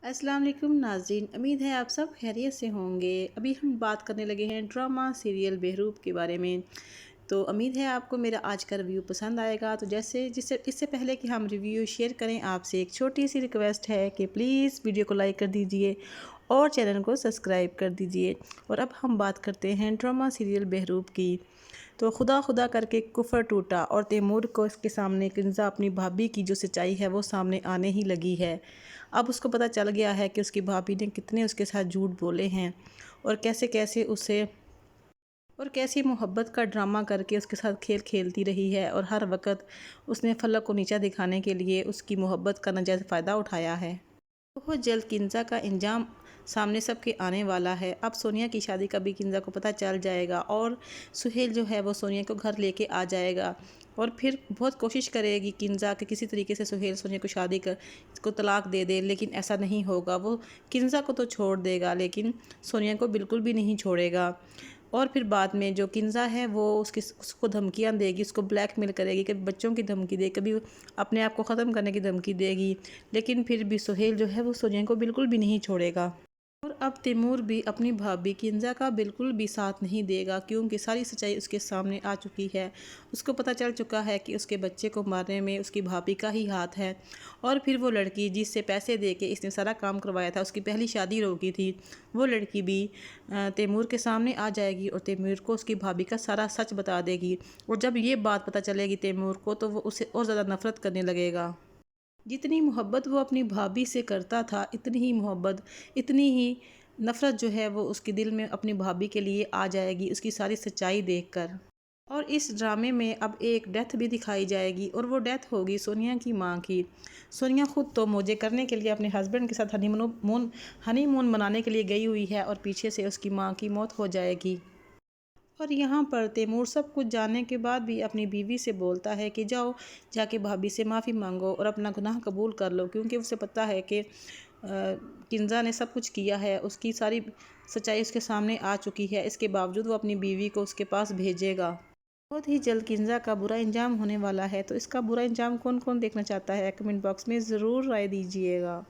अस्सलाम वालेकुम नाज़रीन, उम्मीद है आप सब खैरियत से होंगे। अभी हम बात करने लगे हैं ड्रामा सीरियल बहरूप के बारे में। तो उम्मीद है आपको मेरा आज का रिव्यू पसंद आएगा। तो इससे पहले कि हम रिव्यू शेयर करें, आपसे एक छोटी सी रिक्वेस्ट है कि प्लीज़ वीडियो को लाइक कर दीजिए और चैनल को सब्सक्राइब कर दीजिए। और अब हम बात करते हैं ड्रामा सीरियल बहरूप की। तो खुदा खुदा करके कुफर टूटा और तैमूर को इसके सामने किंजा अपनी भाभी की जो सच्चाई है वो सामने आने ही लगी है। अब उसको पता चल गया है कि उसकी भाभी ने कितने उसके साथ झूठ बोले हैं और कैसे कैसे उसे और कैसी मोहब्बत का ड्रामा करके उसके साथ खेल खेलती रही है और हर वक्त उसने फलक को नीचा दिखाने के लिए उसकी मोहब्बत का नाजायज़ फ़ायदा उठाया है। बहुत जल्द किंजा का इंजाम सामने सबके आने वाला है। अब सोनिया की शादी का भी किंजा को पता चल जाएगा और सुहेल जो है वो सोनिया को घर लेके आ जाएगा और फिर बहुत कोशिश करेगी किंजा कि किसी तरीके से सुहेल सोनिया को शादी कर को तलाक दे दे, लेकिन ऐसा नहीं होगा। वो किंजा को तो छोड़ देगा लेकिन सोनिया को बिल्कुल भी नहीं छोड़ेगा। और फिर बाद में जो किंजा है वो उसको धमकियाँ देगी, उसको ब्लैकमेल करेगी, कभी बच्चों की धमकी दे, कभी अपने आप को ख़त्म करने की धमकी देगी। लेकिन फिर भी सुहेल जो है वो सोनिया को बिल्कुल भी नहीं छोड़ेगा। और अब तैमूर भी अपनी भाभी किंजा का बिल्कुल भी साथ नहीं देगा, क्योंकि सारी सच्चाई उसके सामने आ चुकी है। उसको पता चल चुका है कि उसके बच्चे को मारने में उसकी भाभी का ही हाथ है। और फिर वो लड़की जिससे पैसे दे के इसने सारा काम करवाया था, उसकी पहली शादी रोकी थी, वो लड़की भी तैमूर के सामने आ जाएगी और तैमूर को उसकी भाभी का सारा सच बता देगी। और जब ये बात पता चलेगी तैमूर को तो वो उसे और ज़्यादा नफरत करने लगेगा। जितनी मोहब्बत वो अपनी भाभी से करता था, इतनी ही मोहब्बत, इतनी ही नफ़रत जो है वो उसके दिल में अपनी भाभी के लिए आ जाएगी उसकी सारी सच्चाई देखकर। और इस ड्रामे में अब एक डेथ भी दिखाई जाएगी और वो डेथ होगी सोनिया की माँ की। सोनिया खुद तो मौजे करने के लिए अपने हस्बैंड के साथ हनीमून मनाने के लिए गई हुई है और पीछे से उसकी माँ की मौत हो जाएगी। और यहाँ पर तैमूर सब कुछ जानने के बाद भी अपनी बीवी से बोलता है कि जाओ जाके भाभी से माफ़ी मांगो और अपना गुनाह कबूल कर लो, क्योंकि उसे पता है कि किंजा ने सब कुछ किया है, उसकी सारी सच्चाई उसके सामने आ चुकी है। इसके बावजूद वो अपनी बीवी को उसके पास भेजेगा। बहुत ही जल्द किंजा का बुरा इंजाम होने वाला है। तो इसका बुरा इंजाम कौन कौन देखना चाहता है, कमेंट बॉक्स में ज़रूर राय दीजिएगा।